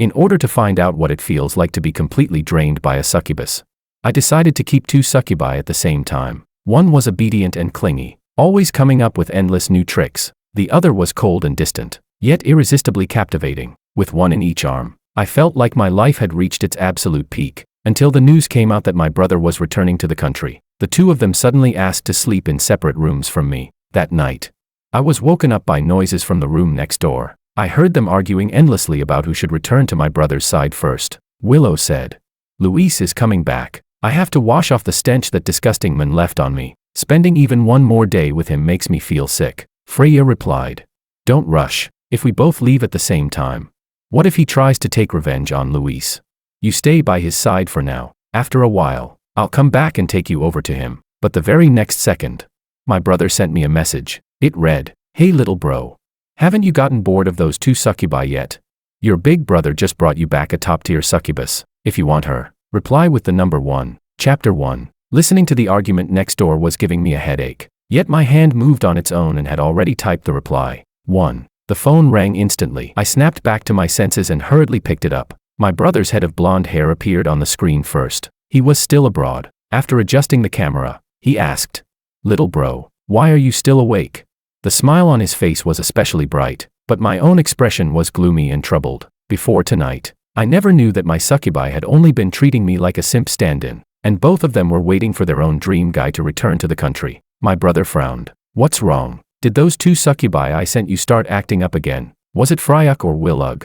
in order to find out what it feels like to be completely drained by a succubus. I decided to keep 2 succubi at the same time. One was obedient and clingy, always coming up with endless new tricks. The other was cold and distant, yet irresistibly captivating. With one in each arm, I felt like my life had reached its absolute peak, until the news came out that my brother was returning to the country. The 2 of them suddenly asked to sleep in separate rooms from me. That night, I was woken up by noises from the room next door. I heard them arguing endlessly about who should return to my brother's side first. Willow said, "Luis is coming back. I have to wash off the stench that disgusting man left on me. Spending even one more day with him makes me feel sick." Freya replied, "Don't rush. If we both leave at the same time, what if he tries to take revenge on Luis? You stay by his side for now. After a while, I'll come back and take you over to him." But the very next second, my brother sent me a message. It read, "Hey little bro. Haven't you gotten bored of those 2 succubi yet? Your big brother just brought you back a top-tier succubus. If you want her, reply with the number 1. Chapter 1. Listening to the argument next door was giving me a headache. Yet my hand moved on its own and had already typed the reply. 1. The phone rang instantly. I snapped back to my senses and hurriedly picked it up. My brother's head of blonde hair appeared on the screen first. He was still abroad. After adjusting the camera, he asked, "Little bro, why are you still awake?" The smile on his face was especially bright, but my own expression was gloomy and troubled. Before tonight, I never knew that my succubi had only been treating me like a simp stand-in, and both of them were waiting for their own dream guy to return to the country. My brother frowned. "What's wrong? Did those 2 succubi I sent you start acting up again? Was it Freya or Willow?"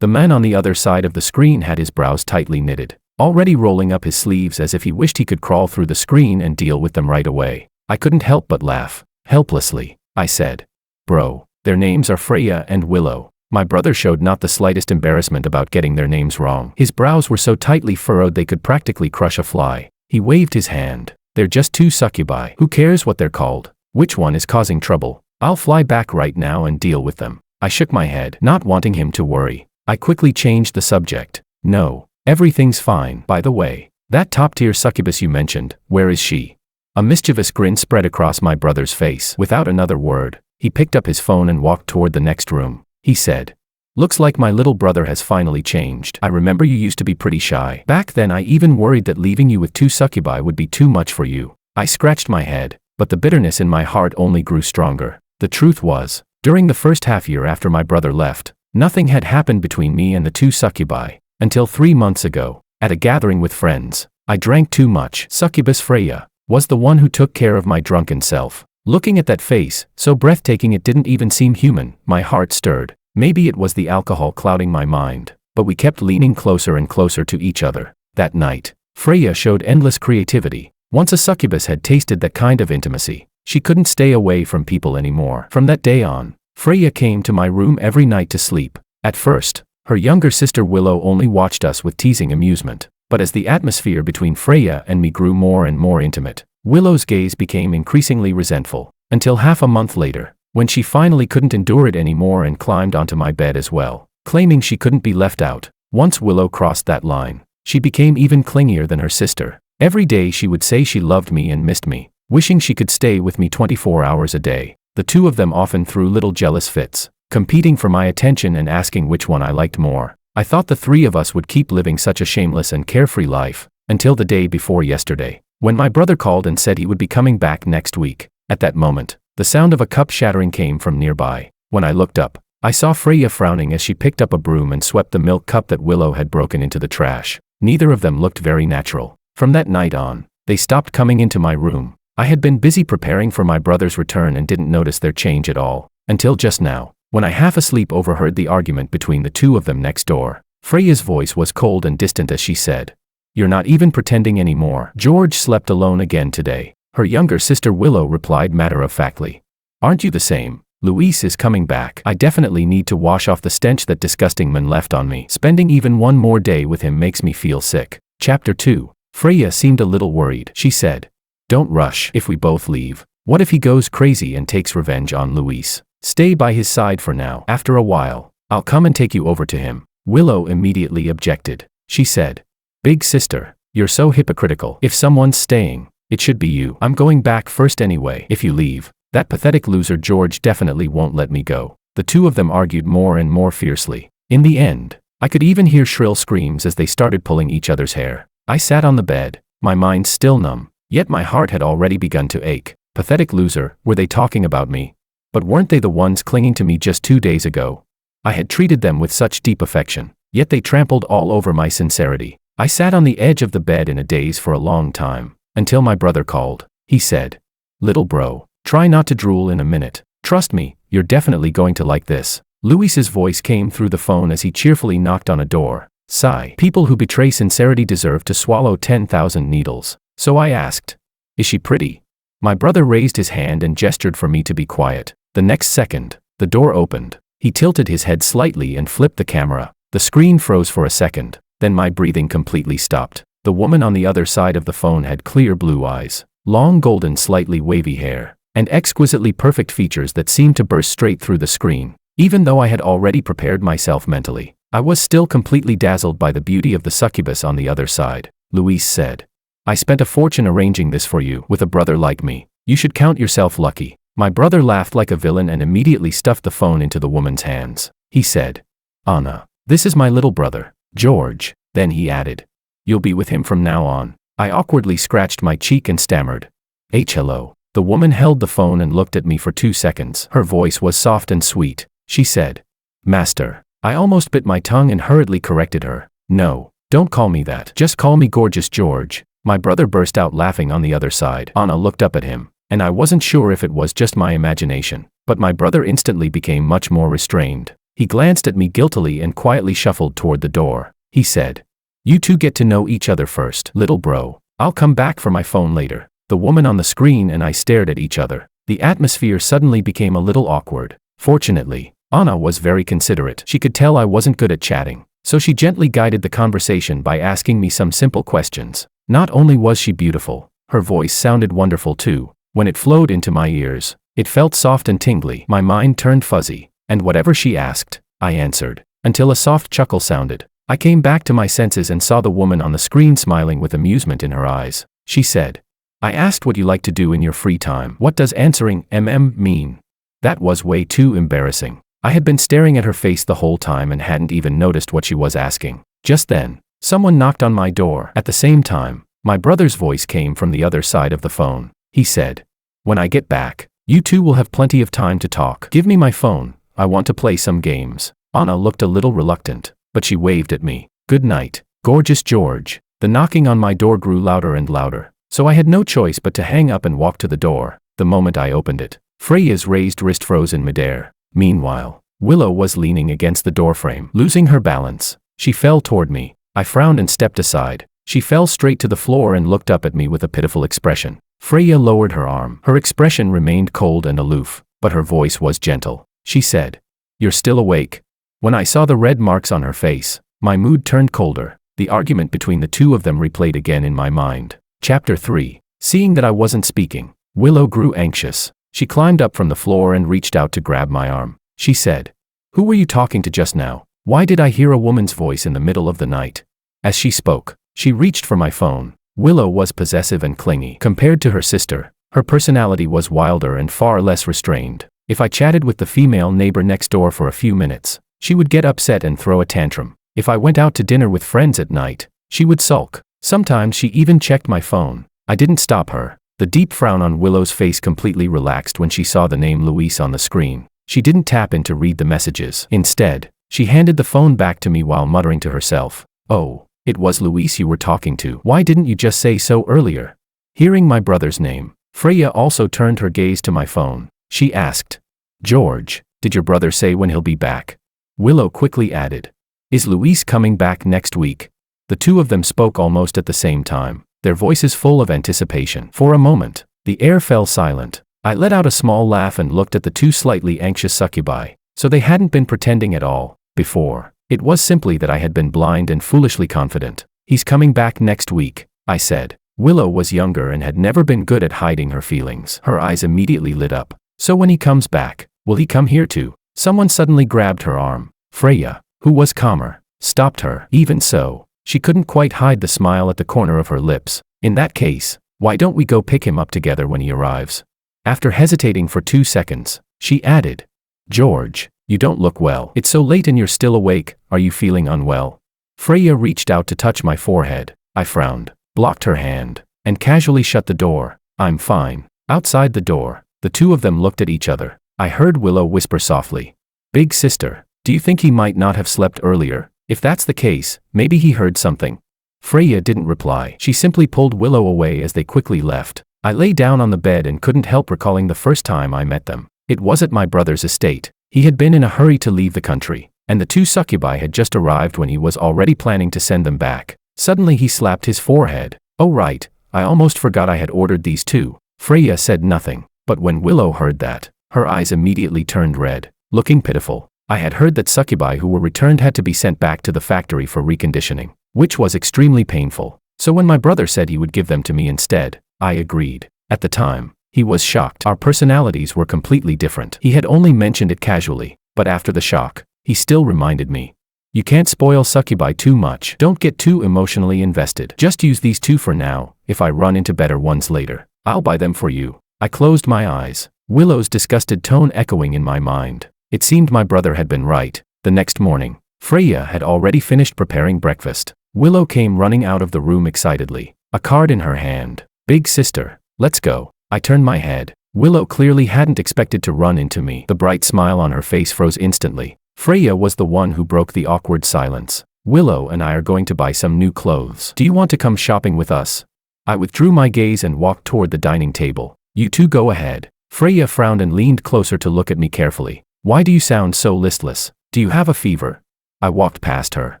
The man on the other side of the screen had his brows tightly knitted, already rolling up his sleeves as if he wished he could crawl through the screen and deal with them right away. I couldn't help but laugh. Helplessly, I said, "Bro, their names are Freya and Willow." My brother showed not the slightest embarrassment about getting their names wrong. His brows were so tightly furrowed they could practically crush a fly. He waved his hand. "They're just 2 succubi. Who cares what they're called? Which one is causing trouble? I'll fly back right now and deal with them." I shook my head, not wanting him to worry. I quickly changed the subject. "No, everything's fine. By the way, that top-tier succubus you mentioned, where is she?" A mischievous grin spread across my brother's face. Without another word, he picked up his phone and walked toward the next room. He said, "Looks like my little brother has finally changed. I remember you used to be pretty shy. Back then I even worried that leaving you with 2 succubi would be too much for you." I scratched my head, but the bitterness in my heart only grew stronger. The truth was, during the first half-year after my brother left, nothing had happened between me and the 2 succubi, until 3 months ago, at a gathering with friends. I drank too much. Succubus Freya was the one who took care of my drunken self. Looking at that face, so breathtaking it didn't even seem human, my heart stirred. Maybe it was the alcohol clouding my mind, but we kept leaning closer and closer to each other. That night, Freya showed endless creativity. Once a succubus had tasted that kind of intimacy, she couldn't stay away from people anymore. From that day on, Freya came to my room every night to sleep. At first, her younger sister Willow only watched us with teasing amusement. But as the atmosphere between Freya and me grew more and more intimate, Willow's gaze became increasingly resentful, until half a month later, when she finally couldn't endure it anymore and climbed onto my bed as well, claiming she couldn't be left out. Once Willow crossed that line, she became even clingier than her sister. Every day she would say she loved me and missed me, wishing she could stay with me 24 hours a day. The 2 of them often threw little jealous fits, competing for my attention and asking which one I liked more. I thought the 3 of us would keep living such a shameless and carefree life, until the day before yesterday, when my brother called and said he would be coming back next week. At that moment, the sound of a cup shattering came from nearby. When I looked up, I saw Freya frowning as she picked up a broom and swept the milk cup that Willow had broken into the trash. Neither of them looked very natural. From that night on, they stopped coming into my room. I had been busy preparing for my brother's return and didn't notice their change at all, until just now, when I half asleep overheard the argument between the 2 of them next door. Freya's voice was cold and distant as she said, "You're not even pretending anymore. George slept alone again today." Her younger sister Willow replied matter-of-factly, "Aren't you the same? Luis is coming back. I definitely need to wash off the stench that disgusting man left on me. Spending even one more day with him makes me feel sick." Chapter 2. Freya seemed a little worried. She said, "Don't rush. If we both leave, what if he goes crazy and takes revenge on Luis? Stay by his side for now. After a while, I'll come and take you over to him." Willow immediately objected. She said, "Big sister, you're so hypocritical. If someone's staying, it should be you. I'm going back first anyway. If you leave, that pathetic loser George definitely won't let me go." The 2 of them argued more and more fiercely. In the end, I could even hear shrill screams as they started pulling each other's hair. I sat on the bed, my mind still numb, yet my heart had already begun to ache. Pathetic loser, were they talking about me? But weren't they the ones clinging to me just 2 days ago? I had treated them with such deep affection, yet they trampled all over my sincerity. I sat on the edge of the bed in a daze for a long time, until my brother called. He said, "Little bro, try not to drool in a minute. Trust me, you're definitely going to like this." Luis's voice came through the phone as he cheerfully knocked on a door. Sigh. People who betray sincerity deserve to swallow 10,000 needles. So I asked, "Is she pretty?" My brother raised his hand and gestured for me to be quiet. The next second, the door opened. He tilted his head slightly and flipped the camera. The screen froze for a second, then my breathing completely stopped. The woman on the other side of the phone had clear blue eyes, long golden slightly wavy hair, and exquisitely perfect features that seemed to burst straight through the screen. Even though I had already prepared myself mentally, I was still completely dazzled by the beauty of the succubus on the other side. Luis said, "I spent a fortune arranging this for you. With a brother like me, you should count yourself lucky." My brother laughed like a villain and immediately stuffed the phone into the woman's hands. He said, "Anna, this is my little brother, George." Then he added, "You'll be with him from now on." I awkwardly scratched my cheek and stammered, "Hello." The woman held the phone and looked at me for 2 seconds. Her voice was soft and sweet. She said, "Master." I almost bit my tongue and hurriedly corrected her. "No, don't call me that. Just call me Gorgeous George." My brother burst out laughing on the other side. Anna looked up at him, and I wasn't sure if it was just my imagination, but my brother instantly became much more restrained. He glanced at me guiltily and quietly shuffled toward the door. He said, "You two get to know each other first, little bro. I'll come back for my phone later." The woman on the screen and I stared at each other. The atmosphere suddenly became a little awkward. Fortunately, Anna was very considerate. She could tell I wasn't good at chatting, so she gently guided the conversation by asking me some simple questions. Not only was she beautiful, her voice sounded wonderful too. When it flowed into my ears, it felt soft and tingly. My mind turned fuzzy, and whatever she asked, I answered, until a soft chuckle sounded. I came back to my senses and saw the woman on the screen smiling with amusement in her eyes. She said, "I asked what you like to do in your free time. What does answering mean?" That was way too embarrassing. I had been staring at her face the whole time and hadn't even noticed what she was asking. Just then, someone knocked on my door. At the same time, my brother's voice came from the other side of the phone. He said, "When I get back, you two will have plenty of time to talk. Give me my phone. I want to play some games." Anna looked a little reluctant, but she waved at me. "Good night, Gorgeous George." The knocking on my door grew louder and louder, so I had no choice but to hang up and walk to the door. The moment I opened it, Freya's raised wrist froze in midair. Meanwhile, Willow was leaning against the doorframe. Losing her balance, she fell toward me. I frowned and stepped aside. She fell straight to the floor and looked up at me with a pitiful expression. Freya lowered her arm. Her expression remained cold and aloof, but her voice was gentle. She said, "You're still awake?" When I saw the red marks on her face, my mood turned colder. The argument between the two of them replayed again in my mind. Chapter 3. Seeing that I wasn't speaking, Willow grew anxious. She climbed up from the floor and reached out to grab my arm. She said, "Who were you talking to just now? Why did I hear a woman's voice in the middle of the night?" As she spoke, she reached for my phone. Willow was possessive and clingy. Compared to her sister, her personality was wilder and far less restrained. If I chatted with the female neighbor next door for a few minutes, she would get upset and throw a tantrum. If I went out to dinner with friends at night, she would sulk. Sometimes she even checked my phone. I didn't stop her. The deep frown on Willow's face completely relaxed when she saw the name Luis on the screen. She didn't tap in to read the messages. Instead, she handed the phone back to me while muttering to herself, "Oh, it was Luis you were talking to. Why didn't you just say so earlier?" Hearing my brother's name, Freya also turned her gaze to my phone. She asked, "George, did your brother say when he'll be back?" Willow quickly added, "Is Luis coming back next week?" The two of them spoke almost at the same time, their voices full of anticipation. For a moment, the air fell silent. I let out a small laugh and looked at the two slightly anxious succubi. So they hadn't been pretending at all. Before, it was simply that I had been blind and foolishly confident. "He's coming back next week," I said. Willow was younger and had never been good at hiding her feelings. Her eyes immediately lit up. "So when he comes back, will he come here too?" Someone suddenly grabbed her arm. Freya, who was calmer, stopped her. Even so, she couldn't quite hide the smile at the corner of her lips. "In that case, why don't we go pick him up together when he arrives?" After hesitating for 2 seconds, she added, "George, You don't look well. It's so late and you're still awake. Are you feeling unwell? Freya reached out to touch my forehead. I frowned, blocked her hand, and casually shut the door. I'm fine. Outside the door, the two of them looked at each other. I heard Willow whisper softly, "Big sister, do you think he might not have slept earlier? If that's the case, maybe he heard something." Freya didn't reply. She simply pulled Willow away as they quickly left. I lay down on the bed and couldn't help recalling the first time I met them. It was at my brother's estate. He had been in a hurry to leave the country, and the two succubi had just arrived when he was already planning to send them back. Suddenly he slapped his forehead. "Oh right, I almost forgot I had ordered these too." Freya said nothing, but when Willow heard that, her eyes immediately turned red, looking pitiful. I had heard that succubi who were returned had to be sent back to the factory for reconditioning, which was extremely painful. So when my brother said he would give them to me instead, I agreed. At the time, he was shocked. Our personalities were completely different. He had only mentioned it casually, but after the shock, he still reminded me. "You can't spoil succubi too much. Don't get too emotionally invested. Just use these two for now. If I run into better ones later, I'll buy them for you." I closed my eyes, Willow's disgusted tone echoing in my mind. It seemed my brother had been right. The next morning, Freya had already finished preparing breakfast. Willow came running out of the room excitedly, a card in her hand. "Big sister, let's go." I turned my head. Willow clearly hadn't expected to run into me. The bright smile on her face froze instantly. Freya was the one who broke the awkward silence. "Willow and I are going to buy some new clothes. Do you want to come shopping with us?" I withdrew my gaze and walked toward the dining table. "You two go ahead." Freya frowned and leaned closer to look at me carefully. "Why do you sound so listless? Do you have a fever?" I walked past her,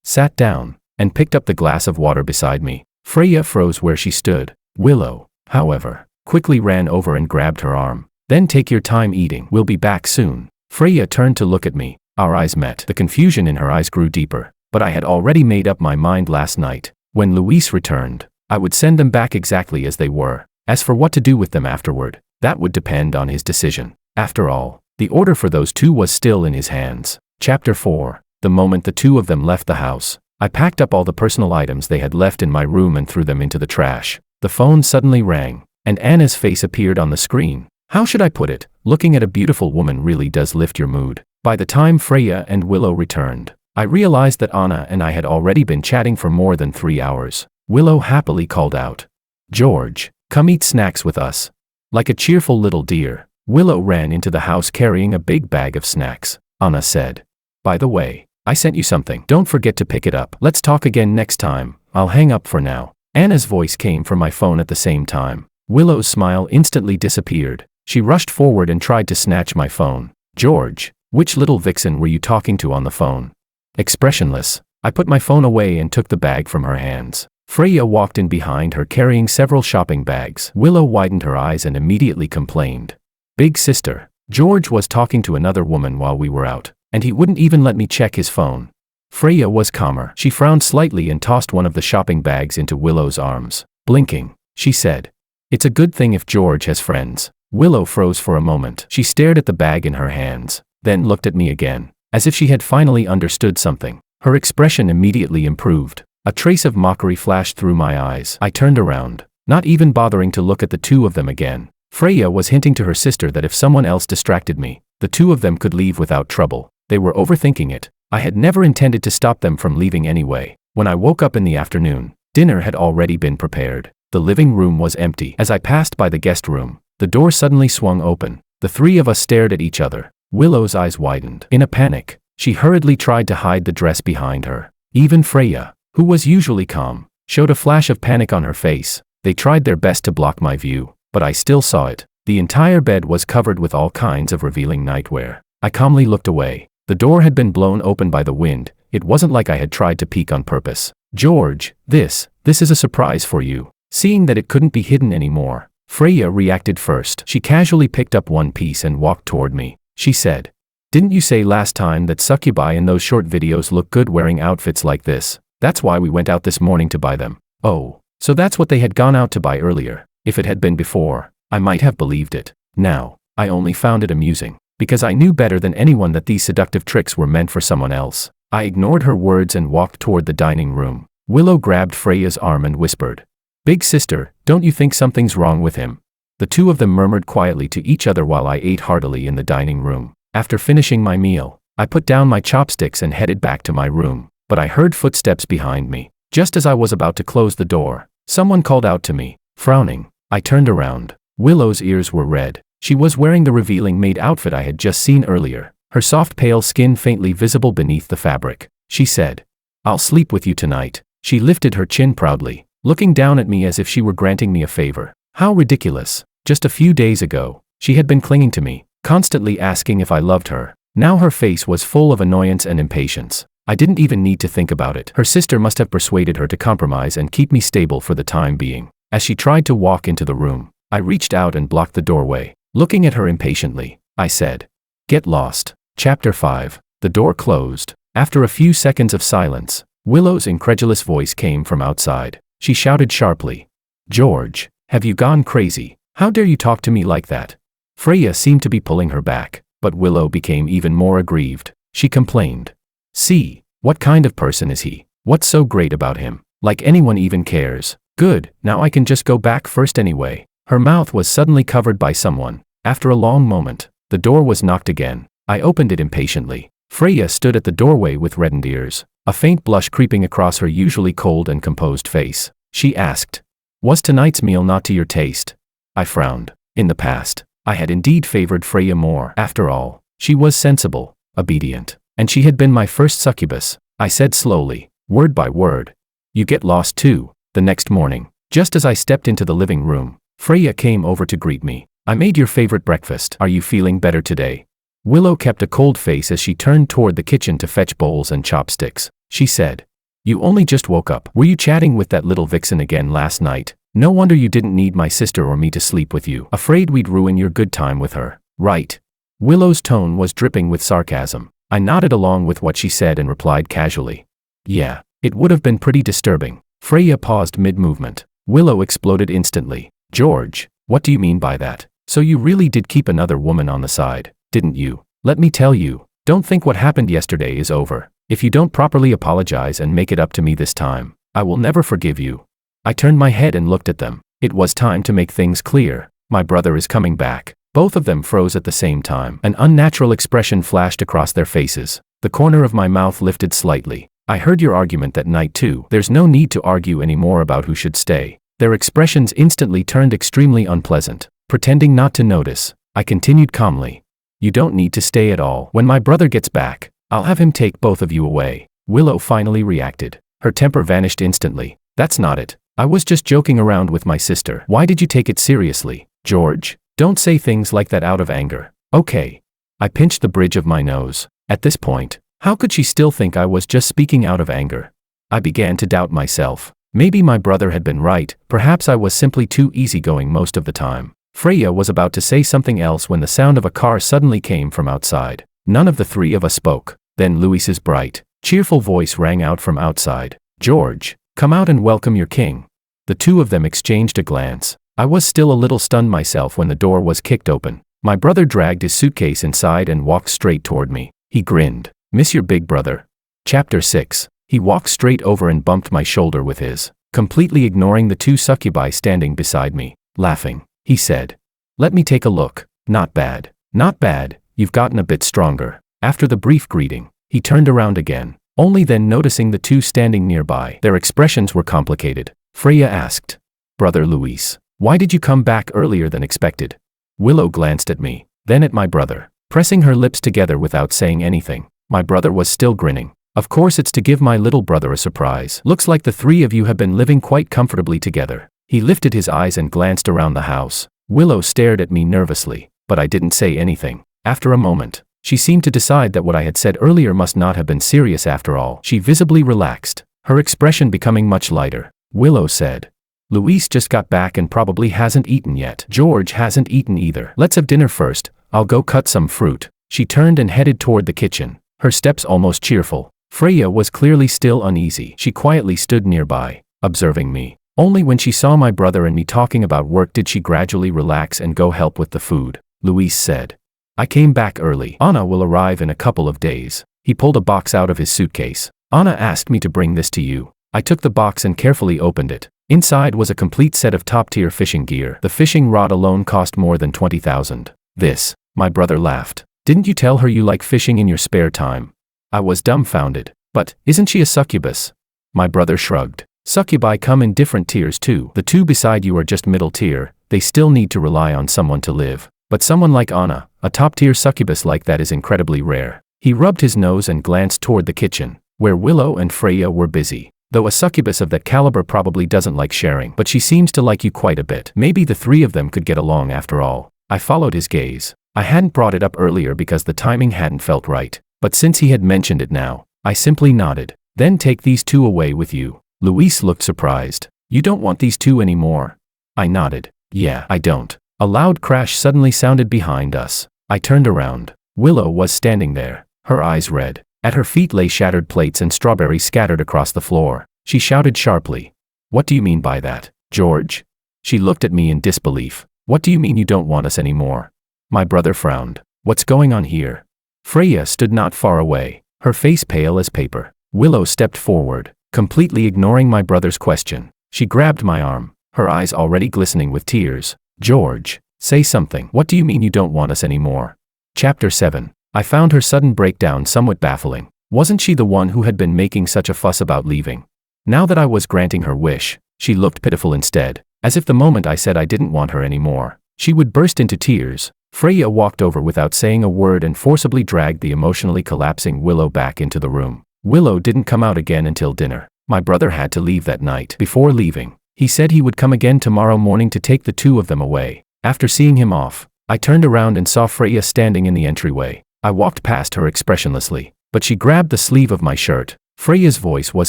sat down, and picked up the glass of water beside me. Freya froze where she stood. Willow, however, quickly ran over and grabbed her arm. "Then take your time eating. We'll be back soon." Freya turned to look at me. Our eyes met. The confusion in her eyes grew deeper, but I had already made up my mind last night. When Luis returned, I would send them back exactly as they were. As for what to do with them afterward, that would depend on his decision. After all, the order for those two was still in his hands. Chapter 4. The moment the two of them left the house, I packed up all the personal items they had left in my room and threw them into the trash. The phone suddenly rang, and Anna's face appeared on the screen. How should I put it? Looking at a beautiful woman really does lift your mood. By the time Freya and Willow returned, I realized that Anna and I had already been chatting for more than 3 hours. Willow happily called out, "George, come eat snacks with us." Like a cheerful little deer, Willow ran into the house carrying a big bag of snacks. Anna said, "By the way, I sent you something. Don't forget to pick it up. Let's talk again next time. I'll hang up for now." Anna's voice came from my phone at the same time. Willow's smile instantly disappeared. She rushed forward and tried to snatch my phone. "George, which little vixen were you talking to on the phone?" Expressionless, I put my phone away and took the bag from her hands. Freya walked in behind her carrying several shopping bags. Willow widened her eyes and immediately complained. "Big sister, George was talking to another woman while we were out, and he wouldn't even let me check his phone." Freya was calmer. She frowned slightly and tossed one of the shopping bags into Willow's arms. Blinking, she said, "It's a good thing if George has friends." Willow froze for a moment. She stared at the bag in her hands, then looked at me again, as if she had finally understood something. Her expression immediately improved. A trace of mockery flashed through my eyes. I turned around, not even bothering to look at the two of them again. Freya was hinting to her sister that if someone else distracted me, the two of them could leave without trouble. They were overthinking it. I had never intended to stop them from leaving anyway. When I woke up in the afternoon, dinner had already been prepared. The living room was empty. As I passed by the guest room, the door suddenly swung open. The three of us stared at each other. Willow's eyes widened. In a panic, she hurriedly tried to hide the dress behind her. Even Freya, who was usually calm, showed a flash of panic on her face. They tried their best to block my view, but I still saw it. The entire bed was covered with all kinds of revealing nightwear. I calmly looked away. The door had been blown open by the wind. It wasn't like I had tried to peek on purpose. "George, this is a surprise for you." Seeing that it couldn't be hidden anymore, Freya reacted first. She casually picked up one piece and walked toward me. She said, "Didn't you say last time that succubi in those short videos look good wearing outfits like this? That's why we went out this morning to buy them." Oh, so that's what they had gone out to buy earlier. If it had been before, I might have believed it. Now, I only found it amusing, because I knew better than anyone that these seductive tricks were meant for someone else. I ignored her words and walked toward the dining room. Willow grabbed Freya's arm and whispered, "Big sister, don't you think something's wrong with him?" The two of them murmured quietly to each other while I ate heartily in the dining room. After finishing my meal, I put down my chopsticks and headed back to my room, but I heard footsteps behind me. Just as I was about to close the door, someone called out to me. Frowning, I turned around. Willow's ears were red. She was wearing the revealing maid outfit I had just seen earlier, her soft pale skin faintly visible beneath the fabric. She said, "I'll sleep with you tonight." She lifted her chin proudly, looking down at me as if she were granting me a favor. How ridiculous. Just a few days ago, she had been clinging to me, constantly asking if I loved her. Now her face was full of annoyance and impatience. I didn't even need to think about it. Her sister must have persuaded her to compromise and keep me stable for the time being. As she tried to walk into the room, I reached out and blocked the doorway. Looking at her impatiently, I said, "Get lost." Chapter 5. The door closed. After a few seconds of silence, Willow's incredulous voice came from outside. She shouted sharply, "George, have you gone crazy? How dare you talk to me like that?" Freya seemed to be pulling her back, but Willow became even more aggrieved. She complained, "See, what kind of person is he? What's so great about him? Like anyone even cares. Good, now I can just go back first anyway." Her mouth was suddenly covered by someone. After a long moment, the door was knocked again. I opened it impatiently. Freya stood at the doorway with reddened ears, a faint blush creeping across her usually cold and composed face. She asked, "Was tonight's meal not to your taste?" I frowned. In the past, I had indeed favored Freya more. After all, she was sensible, obedient, and she had been my first succubus. I said slowly, word by word, "You get lost too." The next morning, just as I stepped into the living room, Freya came over to greet me. "I made your favorite breakfast. Are you feeling better today?" Willow kept a cold face as she turned toward the kitchen to fetch bowls and chopsticks. She said, "You only just woke up. Were you chatting with that little vixen again last night? No wonder you didn't need my sister or me to sleep with you. Afraid we'd ruin your good time with her, right?" Willow's tone was dripping with sarcasm. I nodded along with what she said and replied casually, "Yeah, it would have been pretty disturbing." Freya paused mid-movement. Willow exploded instantly. "George, what do you mean by that? So you really did keep another woman on the side, didn't you? Let me tell you, don't think what happened yesterday is over. If you don't properly apologize and make it up to me this time, I will never forgive you." I turned my head and looked at them. It was time to make things clear. My brother is coming back. Both of them froze at the same time. An unnatural expression flashed across their faces. The corner of my mouth lifted slightly. "I heard your argument that night too. There's no need to argue anymore about who should stay." Their expressions instantly turned extremely unpleasant. Pretending not to notice, I continued calmly, "You don't need to stay at all. When my brother gets back, I'll have him take both of you away." Willow finally reacted. Her temper vanished instantly. "That's not it. I was just joking around with my sister. Why did you take it seriously, George? Don't say things like that out of anger, okay?" I pinched the bridge of my nose. At this point, how could she still think I was just speaking out of anger? I began to doubt myself. Maybe my brother had been right. Perhaps I was simply too easygoing most of the time. Freya was about to say something else when the sound of a car suddenly came from outside. None of the three of us spoke. Then Louise's bright, cheerful voice rang out from outside. "George, come out and welcome your king." The two of them exchanged a glance. I was still a little stunned myself when the door was kicked open. My brother dragged his suitcase inside and walked straight toward me. He grinned. "Miss your big brother." Chapter 6. He walked straight over and bumped my shoulder with his, completely ignoring the two succubi standing beside me. Laughing, he said, "Let me take a look. Not bad. Not bad, you've gotten a bit stronger." After the brief greeting, he turned around again, only then noticing the two standing nearby. Their expressions were complicated. Freya asked, "Brother Luis, why did you come back earlier than expected?" Willow glanced at me, then at my brother, pressing her lips together without saying anything. My brother was still grinning. "Of course it's to give my little brother a surprise. Looks like the three of you have been living quite comfortably together." He lifted his eyes and glanced around the house. Willow stared at me nervously, but I didn't say anything. After a moment, she seemed to decide that what I had said earlier must not have been serious after all. She visibly relaxed, her expression becoming much lighter. Willow said, "Luis just got back and probably hasn't eaten yet. George hasn't eaten either. Let's have dinner first. I'll go cut some fruit." She turned and headed toward the kitchen, her steps almost cheerful. Freya was clearly still uneasy. She quietly stood nearby, observing me. Only when she saw my brother and me talking about work did she gradually relax and go help with the food. Luis said, "I came back early. Anna will arrive in a couple of days." He pulled a box out of his suitcase. "Anna asked me to bring this to you." I took the box and carefully opened it. Inside was a complete set of top-tier fishing gear. The fishing rod alone cost more than 20,000. "This," my brother laughed. Didn't you tell her you like fishing in your spare time? I was dumbfounded. But, isn't she a succubus? My brother shrugged. Succubi come in different tiers too. The two beside you are just middle tier, they still need to rely on someone to live. But someone like Anna, a top-tier succubus like that is incredibly rare. He rubbed his nose and glanced toward the kitchen, where Willow and Freya were busy. Though a succubus of that caliber probably doesn't like sharing, but she seems to like you quite a bit. Maybe the three of them could get along after all. I followed his gaze. I hadn't brought it up earlier because the timing hadn't felt right. But since he had mentioned it now, I simply nodded. Then take these two away with you. Luis looked surprised. You don't want these two anymore? I nodded. Yeah, I don't. A loud crash suddenly sounded behind us. I turned around. Willow was standing there, her eyes red. At her feet lay shattered plates and strawberries scattered across the floor. She shouted sharply. What do you mean by that, George? She looked at me in disbelief. What do you mean you don't want us anymore? My brother frowned. What's going on here? Freya stood not far away, her face pale as paper. Willow stepped forward, completely ignoring my brother's question. She grabbed my arm, her eyes already glistening with tears. George, say something. What do you mean you don't want us anymore? Chapter 7. I found her sudden breakdown somewhat baffling. Wasn't she the one who had been making such a fuss about leaving? Now that I was granting her wish, she looked pitiful instead, as if the moment I said I didn't want her anymore, she would burst into tears. Freya walked over without saying a word and forcibly dragged the emotionally collapsing Willow back into the room. Willow didn't come out again until dinner. My brother had to leave that night. Before leaving, he said he would come again tomorrow morning to take the two of them away. After seeing him off, I turned around and saw Freya standing in the entryway. I walked past her expressionlessly, but she grabbed the sleeve of my shirt. Freya's voice was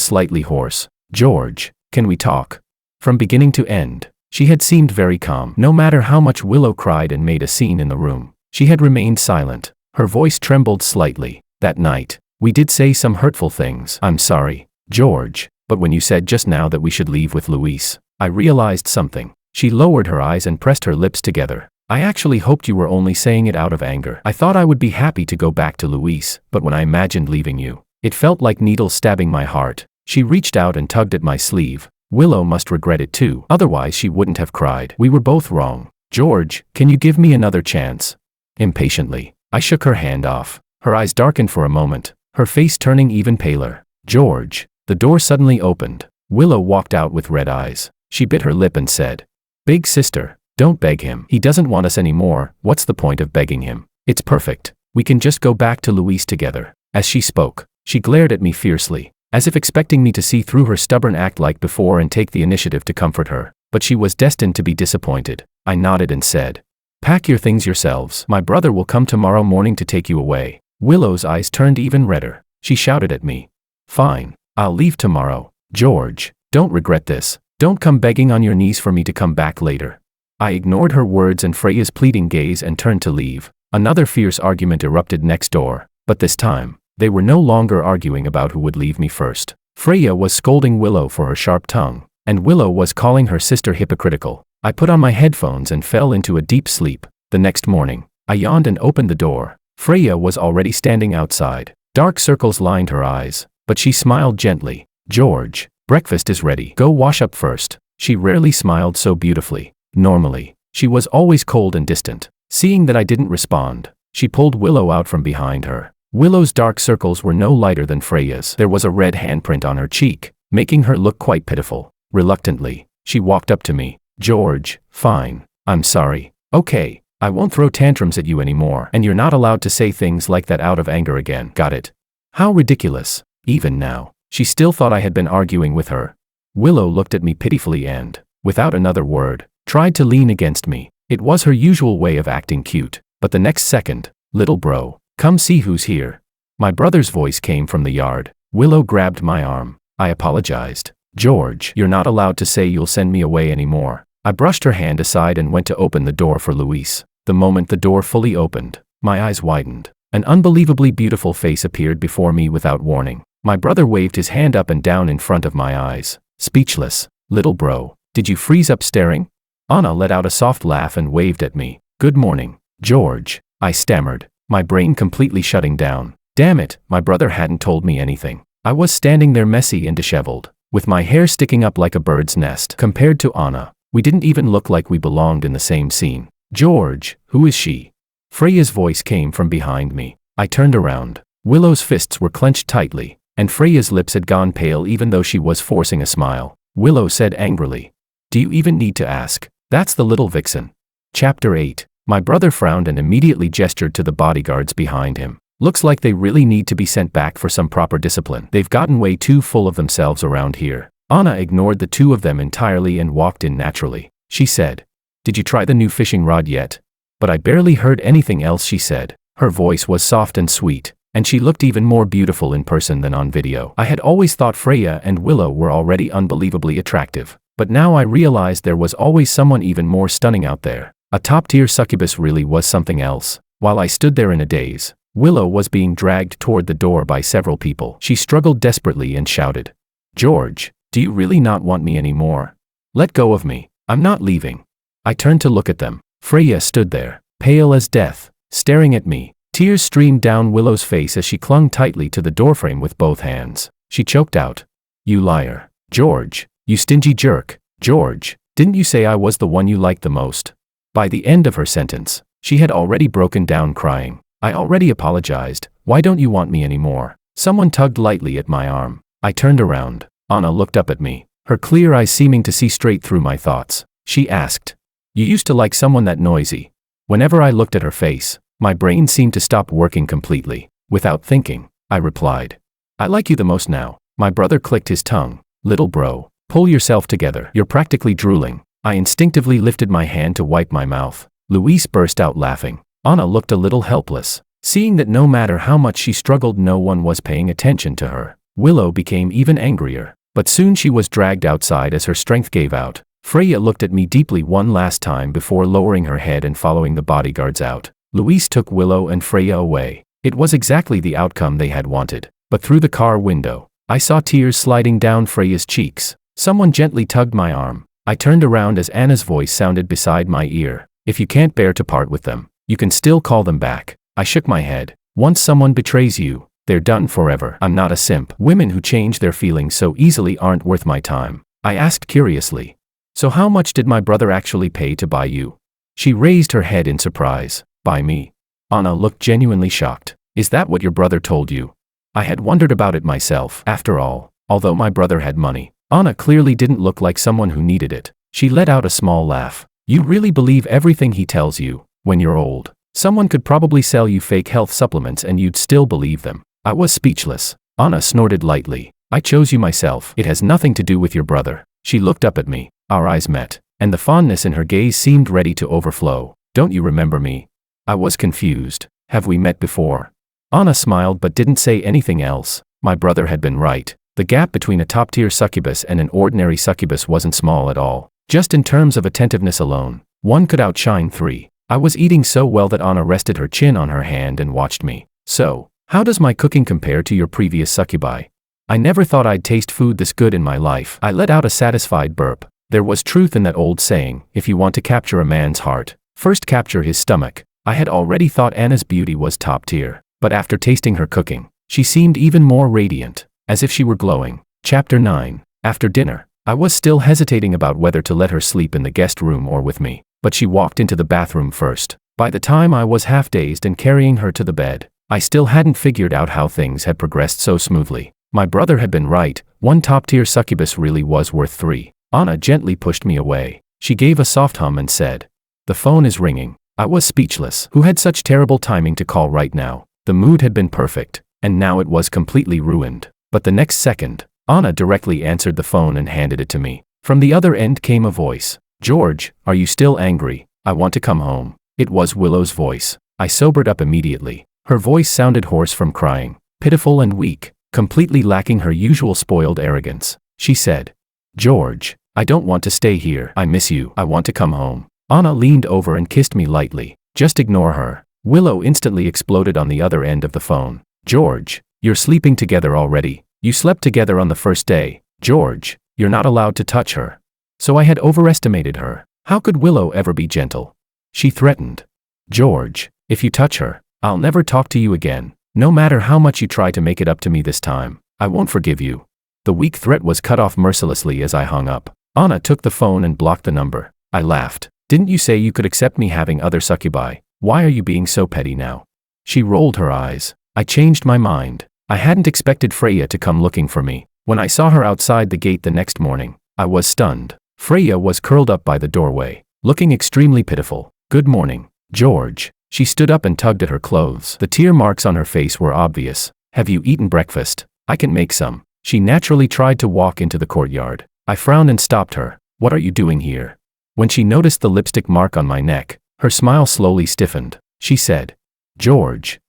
slightly hoarse. George, can we talk? From beginning to end, she had seemed very calm. No matter how much Willow cried and made a scene in the room, she had remained silent. Her voice trembled slightly. That night, we did say some hurtful things. I'm sorry, George, but when you said just now that we should leave with Luis, I realized something. She lowered her eyes and pressed her lips together. I actually hoped you were only saying it out of anger. I thought I would be happy to go back to Luis, but when I imagined leaving you, it felt like needles stabbing my heart. She reached out and tugged at my sleeve. Willow must regret it too, otherwise she wouldn't have cried. We were both wrong. George, can you give me another chance? Impatiently, I shook her hand off. Her eyes darkened for a moment, her face turning even paler. George. The door suddenly opened. Willow walked out with red eyes. She bit her lip and said, Big sister, don't beg him. He doesn't want us anymore. What's the point of begging him? It's perfect. We can just go back to Luis together. As she spoke, she glared at me fiercely, as if expecting me to see through her stubborn act like before and take the initiative to comfort her. But she was destined to be disappointed. I nodded and said, Pack your things yourselves. My brother will come tomorrow morning to take you away. Willow's eyes turned even redder. She shouted at me. Fine. I'll leave tomorrow. George, don't regret this. Don't come begging on your knees for me to come back later. I ignored her words and Freya's pleading gaze and turned to leave. Another fierce argument erupted next door, but this time, they were no longer arguing about who would leave me first. Freya was scolding Willow for her sharp tongue, and Willow was calling her sister hypocritical. I put on my headphones and fell into a deep sleep. The next morning, I yawned and opened the door. Freya was already standing outside. Dark circles lined her eyes, but she smiled gently. George, breakfast is ready. Go wash up first. She rarely smiled so beautifully. Normally, she was always cold and distant. Seeing that I didn't respond, she pulled Willow out from behind her. Willow's dark circles were no lighter than Freya's. There was a red handprint on her cheek, making her look quite pitiful. Reluctantly, she walked up to me. George, fine. I'm sorry. Okay, I won't throw tantrums at you anymore, and you're not allowed to say things like that out of anger again. Got it? How ridiculous. Even now, she still thought I had been arguing with her. Willow looked at me pitifully and, without another word, tried to lean against me. It was her usual way of acting cute, but the next second, little bro, come see who's here. My brother's voice came from the yard. Willow grabbed my arm. I apologized. George, you're not allowed to say you'll send me away anymore. I brushed her hand aside and went to open the door for Luis. The moment the door fully opened, my eyes widened. An unbelievably beautiful face appeared before me without warning. My brother waved his hand up and down in front of my eyes. Speechless. Little bro, did you freeze up staring? Anna let out a soft laugh and waved at me. Good morning, George, I stammered, my brain completely shutting down. Damn it, my brother hadn't told me anything. I was standing there messy and disheveled, with my hair sticking up like a bird's nest. Compared to Anna, we didn't even look like we belonged in the same scene. George, who is she? Freya's voice came from behind me. I turned around. Willow's fists were clenched tightly, and Freya's lips had gone pale even though she was forcing a smile. Willow said angrily, "Do you even need to ask? That's the little vixen." Chapter 8. My brother frowned and immediately gestured to the bodyguards behind him. Looks like they really need to be sent back for some proper discipline. They've gotten way too full of themselves around here. Anna ignored the two of them entirely and walked in naturally. She said, "Did you try the new fishing rod yet?" But I barely heard anything else she said. Her voice was soft and sweet, and she looked even more beautiful in person than on video. I had always thought Freya and Willow were already unbelievably attractive, but now I realized there was always someone even more stunning out there. A top-tier succubus really was something else. While I stood there in a daze, Willow was being dragged toward the door by several people. She struggled desperately and shouted, "George, do you really not want me anymore? Let go of me. I'm not leaving." I turned to look at them. Freya stood there, pale as death, staring at me. Tears streamed down Willow's face as she clung tightly to the doorframe with both hands. She choked out, "You liar. George, you stingy jerk. George, didn't you say I was the one you liked the most?" By the end of her sentence, she had already broken down crying. "I already apologized. Why don't you want me anymore?" Someone tugged lightly at my arm. I turned around. Anna looked up at me, her clear eyes seeming to see straight through my thoughts. She asked, "You used to like someone that noisy?" Whenever I looked at her face, my brain seemed to stop working completely. Without thinking, I replied, "I like you the most now." My brother clicked his tongue. "Little bro, pull yourself together. You're practically drooling." I instinctively lifted my hand to wipe my mouth. Luis burst out laughing. Anna looked a little helpless, seeing that no matter how much she struggled no one was paying attention to her. Willow became even angrier, but soon she was dragged outside as her strength gave out. Freya looked at me deeply one last time before lowering her head and following the bodyguards out. Luis took Willow and Freya away. It was exactly the outcome they had wanted, but through the car window, I saw tears sliding down Freya's cheeks. Someone gently tugged my arm. I turned around as Anna's voice sounded beside my ear. "If you can't bear to part with them, you can still call them back." I shook my head. "Once someone betrays you, they're done forever. I'm not a simp. Women who change their feelings so easily aren't worth my time." I asked curiously, "So how much did my brother actually pay to buy you?" She raised her head in surprise. "Buy me?" Anna looked genuinely shocked. "Is that what your brother told you?" I had wondered about it myself. After all, although my brother had money, Anna clearly didn't look like someone who needed it. She let out a small laugh. "You really believe everything he tells you? When you're old, someone could probably sell you fake health supplements and you'd still believe them." I was speechless. Anna snorted lightly. "I chose you myself. It has nothing to do with your brother." She looked up at me. Our eyes met, and the fondness in her gaze seemed ready to overflow. "Don't you remember me?" I was confused. "Have we met before?" Anna smiled but didn't say anything else. My brother had been right. The gap between a top-tier succubus and an ordinary succubus wasn't small at all. Just in terms of attentiveness alone, one could outshine three. I was eating so well that Anna rested her chin on her hand and watched me. "So, how does my cooking compare to your previous succubi?" I never thought I'd taste food this good in my life. I let out a satisfied burp. There was truth in that old saying, if you want to capture a man's heart, first capture his stomach. I had already thought Anna's beauty was top tier, but after tasting her cooking, she seemed even more radiant, as if she were glowing. Chapter 9. After dinner, I was still hesitating about whether to let her sleep in the guest room or with me, but she walked into the bathroom first. By the time I was half dazed and carrying her to the bed, I still hadn't figured out how things had progressed so smoothly. My brother had been right, one top-tier succubus really was worth three. Anna gently pushed me away. She gave a soft hum and said, "The phone is ringing." I was speechless. Who had such terrible timing to call right now? The mood had been perfect, and now it was completely ruined. But the next second, Anna directly answered the phone and handed it to me. From the other end came a voice. "George, are you still angry? I want to come home." It was Willow's voice. I sobered up immediately. Her voice sounded hoarse from crying, pitiful and weak, completely lacking her usual spoiled arrogance. She said, "George, I don't want to stay here. I miss you. I want to come home." Anna leaned over and kissed me lightly. "Just ignore her." Willow instantly exploded on the other end of the phone. "George, you're sleeping together already. You slept together on the first day. George, you're not allowed to touch her." So I had overestimated her. How could Willow ever be gentle? She threatened. "George, if you touch her, I'll never talk to you again. No matter how much you try to make it up to me this time, I won't forgive you." The weak threat was cut off mercilessly as I hung up. Anna took the phone and blocked the number. I laughed. "Didn't you say you could accept me having other succubi?" Why are you being so petty now? She rolled her eyes. I changed my mind. I hadn't expected Freya to come looking for me. When I saw her outside the gate the next morning, I was stunned. Freya was curled up by the doorway, looking extremely pitiful. Good morning, George. She stood up and tugged at her clothes. The tear marks on her face were obvious. Have you eaten breakfast? I can make some. She naturally tried to walk into the courtyard. I frowned and stopped her. What are you doing here? When she noticed the lipstick mark on my neck, her smile slowly stiffened. She said, George.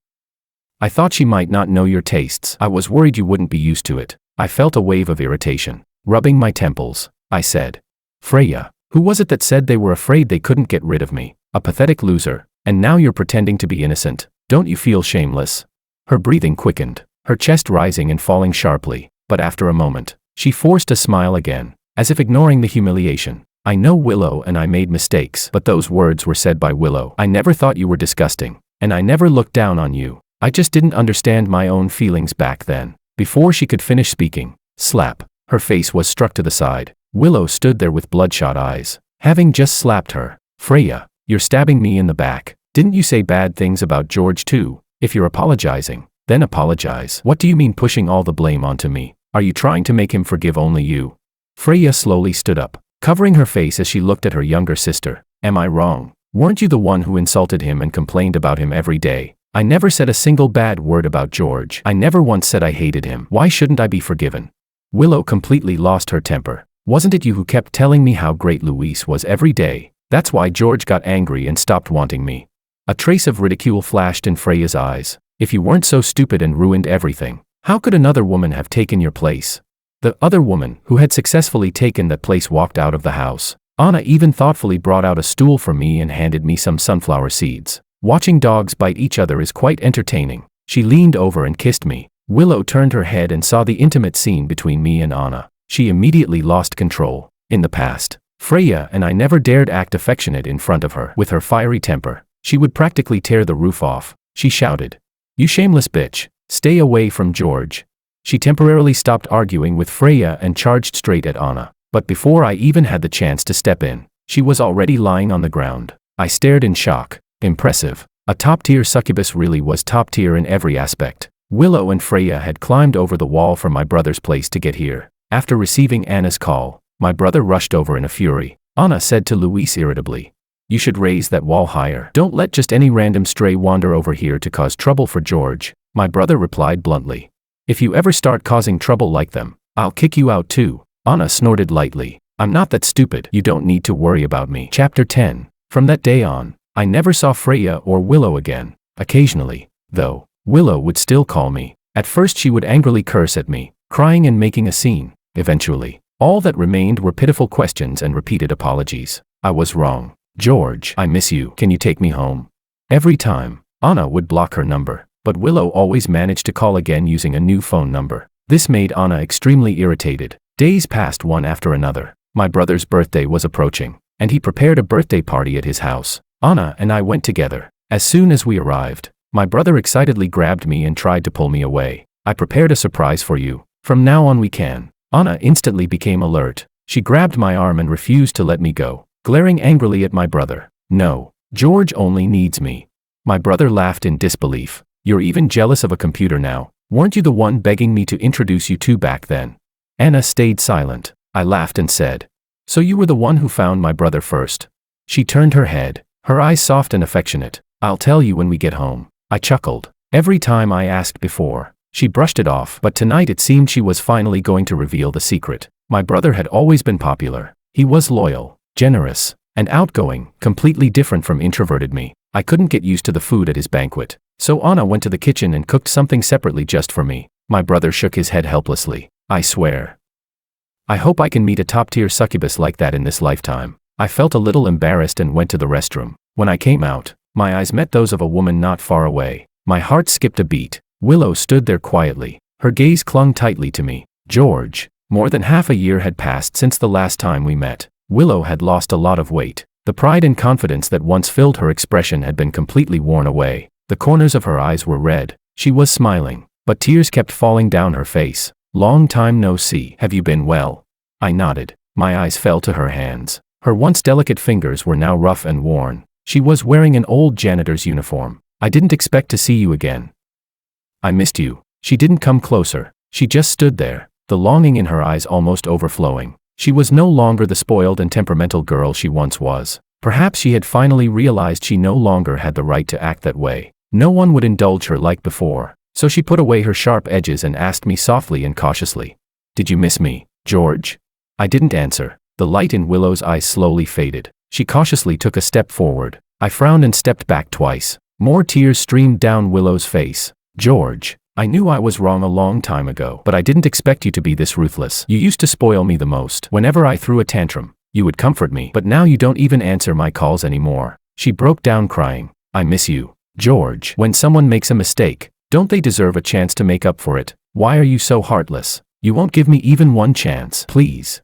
I thought she might not know your tastes. I was worried you wouldn't be used to it. I felt a wave of irritation, rubbing my temples. I said, Freya, who was it that said they were afraid they couldn't get rid of me? A pathetic loser. And now you're pretending to be innocent. Don't you feel shameless? Her breathing quickened, her chest rising and falling sharply, but after a moment, she forced a smile again, as if ignoring the humiliation. I know Willow and I made mistakes, but those words were said by Willow. I never thought you were disgusting, and I never looked down on you. I just didn't understand my own feelings back then. Before she could finish speaking, slap, her face was struck to the side. Willow stood there with bloodshot eyes, having just slapped her. Freya, you're stabbing me in the back. Didn't you say bad things about George too? If you're apologizing, then apologize. What do you mean pushing all the blame onto me? Are you trying to make him forgive only you? Freya slowly stood up, covering her face as she looked at her younger sister. Am I wrong? Weren't you the one who insulted him and complained about him every day? I never said a single bad word about George. I never once said I hated him. Why shouldn't I be forgiven? Willow completely lost her temper. Wasn't it you who kept telling me how great Luis was every day? That's why George got angry and stopped wanting me. A trace of ridicule flashed in Freya's eyes. If you weren't so stupid and ruined everything, how could another woman have taken your place? The other woman, who had successfully taken that place, walked out of the house. Anna even thoughtfully brought out a stool for me and handed me some sunflower seeds. Watching dogs bite each other is quite entertaining. She leaned over and kissed me. Willow turned her head and saw the intimate scene between me and Anna. She immediately lost control. In the past, Freya and I never dared act affectionate in front of her. With her fiery temper, she would practically tear the roof off. She shouted, You shameless bitch, stay away from George. She temporarily stopped arguing with Freya and charged straight at Anna. But before I even had the chance to step in, she was already lying on the ground. I stared in shock. Impressive. A top-tier succubus really was top-tier in every aspect. Willow and Freya had climbed over the wall from my brother's place to get here. After receiving Anna's call, my brother rushed over in a fury. Anna said to Luis irritably, You should raise that wall higher. Don't let just any random stray wander over here to cause trouble for George. My brother replied bluntly, If you ever start causing trouble like them, I'll kick you out too. Anna snorted lightly. I'm not that stupid. You don't need to worry about me. Chapter 10. From that day on, I never saw Freya or Willow again. Occasionally, though, Willow would still call me. At first she would angrily curse at me, crying and making a scene. Eventually, all that remained were pitiful questions and repeated apologies. I was wrong. George, I miss you. Can you take me home? Every time, Anna would block her number, but Willow always managed to call again using a new phone number. This made Anna extremely irritated. Days passed one after another. My brother's birthday was approaching, and he prepared a birthday party at his house. Anna and I went together. As soon as we arrived, my brother excitedly grabbed me and tried to pull me away. I prepared a surprise for you. From now on we can. Anna instantly became alert. She grabbed my arm and refused to let me go, glaring angrily at my brother. No, George only needs me. My brother laughed in disbelief. You're even jealous of a computer now. Weren't you the one begging me to introduce you to back then? Anna stayed silent. I laughed and said, So you were the one who found my brother first? She turned her head, her eyes soft and affectionate. I'll tell you when we get home. I chuckled. Every time I asked before, she brushed it off, but tonight it seemed she was finally going to reveal the secret. My brother had always been popular. He was loyal, generous, and outgoing, completely different from introverted me. I couldn't get used to the food at his banquet, so Anna went to the kitchen and cooked something separately just for me. My brother shook his head helplessly. I swear, I hope I can meet a top-tier succubus like that in this lifetime. I felt a little embarrassed and went to the restroom. When I came out, my eyes met those of a woman not far away. My heart skipped a beat. Willow stood there quietly. Her gaze clung tightly to me. George. More than half a year had passed since the last time we met. Willow had lost a lot of weight. The pride and confidence that once filled her expression had been completely worn away. The corners of her eyes were red. She was smiling, but tears kept falling down her face. Long time no see. Have you been well? I nodded. My eyes fell to her hands. Her once delicate fingers were now rough and worn. She was wearing an old janitor's uniform. I didn't expect to see you again. I missed you. She didn't come closer. She just stood there, the longing in her eyes almost overflowing. She was no longer the spoiled and temperamental girl she once was. Perhaps she had finally realized she no longer had the right to act that way. No one would indulge her like before. So she put away her sharp edges and asked me softly and cautiously, "Did you miss me, George?" I didn't answer. The light in Willow's eyes slowly faded. She cautiously took a step forward. I frowned and stepped back twice. More tears streamed down Willow's face. "George, I knew I was wrong a long time ago, but I didn't expect you to be this ruthless. You used to spoil me the most. Whenever I threw a tantrum, you would comfort me, but now you don't even answer my calls anymore." She broke down crying. "I miss you, George. When someone makes a mistake, don't they deserve a chance to make up for it? Why are you so heartless? You won't give me even one chance, please.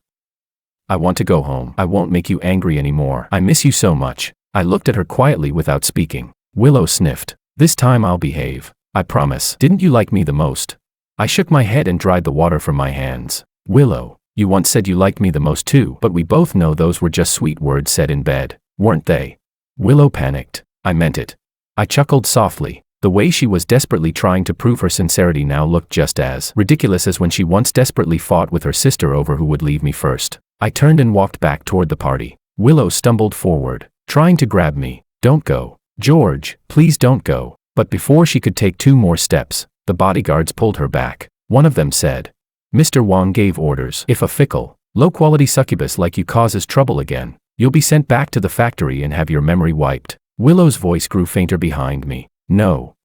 I want to go home. I won't make you angry anymore. I miss you so much." I looked at her quietly without speaking. Willow sniffed. "This time I'll behave. I promise." "Didn't you like me the most?" I shook my head and dried the water from my hands. "Willow, you once said you liked me the most too, but we both know those were just sweet words said in bed, weren't they?" Willow panicked. "I meant it." I chuckled softly. The way she was desperately trying to prove her sincerity now looked just as ridiculous as when she once desperately fought with her sister over who would leave me first. I turned and walked back toward the party. Willow stumbled forward, trying to grab me. "Don't go. George, please don't go." But before she could take 2 more steps, the bodyguards pulled her back. One of them said, "Mr. Wong gave orders. If a fickle, low-quality succubus like you causes trouble again, you'll be sent back to the factory and have your memory wiped." Willow's voice grew fainter behind me. "No.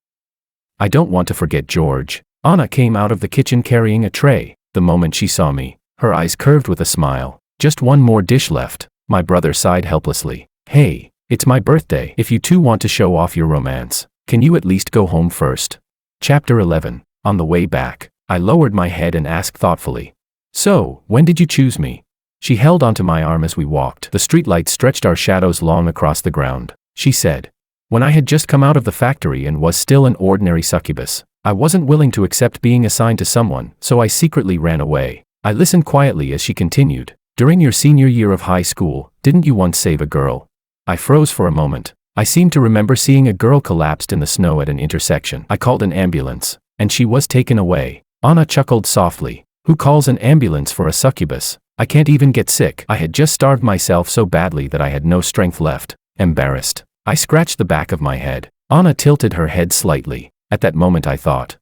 I don't want to forget George." Anna came out of the kitchen carrying a tray. The moment she saw me, her eyes curved with a smile. "Just one more dish left." My brother sighed helplessly. "Hey, it's my birthday. If you two want to show off your romance, can you at least go home first?" Chapter 11. On the way back, I lowered my head and asked thoughtfully, "So, when did you choose me?" She held onto my arm as we walked. The streetlights stretched our shadows long across the ground. She said, "When I had just come out of the factory and was still an ordinary succubus, I wasn't willing to accept being assigned to someone, so I secretly ran away." I listened quietly as she continued, "During your senior year of high school, didn't you once save a girl?" I froze for a moment. I seemed to remember seeing a girl collapsed in the snow at an intersection. I called an ambulance, and she was taken away. Anna chuckled softly. "Who calls an ambulance for a succubus? I can't even get sick." I had just starved myself so badly that I had no strength left. Embarrassed, I scratched the back of my head. Anna tilted her head slightly. At that moment I thought,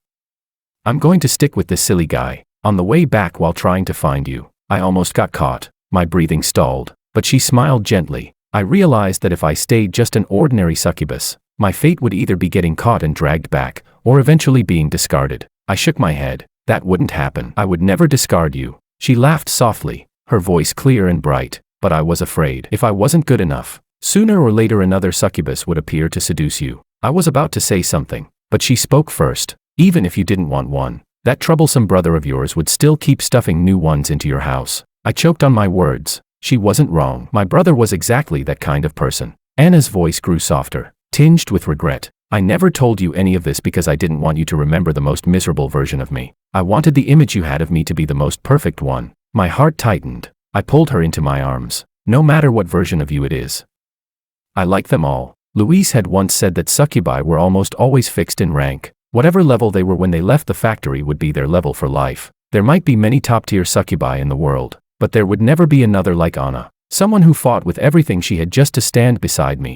"I'm going to stick with this silly guy." On the way back while trying to find you, I almost got caught. My breathing stalled, but she smiled gently. I realized that if I stayed just an ordinary succubus, my fate would either be getting caught and dragged back, or eventually being discarded. I shook my head. "That wouldn't happen. I would never discard you." She laughed softly, her voice clear and bright. "But I was afraid if I wasn't good enough, sooner or later another succubus would appear to seduce you." I was about to say something, but she spoke first. "Even if you didn't want one, that troublesome brother of yours would still keep stuffing new ones into your house." I choked on my words. She wasn't wrong. My brother was exactly that kind of person. Anna's voice grew softer, tinged with regret. "I never told you any of this because I didn't want you to remember the most miserable version of me. I wanted the image you had of me to be the most perfect one." My heart tightened. I pulled her into my arms. "No matter what version of you it is, I like them all." Louise had once said that succubi were almost always fixed in rank. Whatever level they were when they left the factory would be their level for life. There might be many top-tier succubi in the world, but there would never be another like Anna. Someone who fought with everything she had just to stand beside me.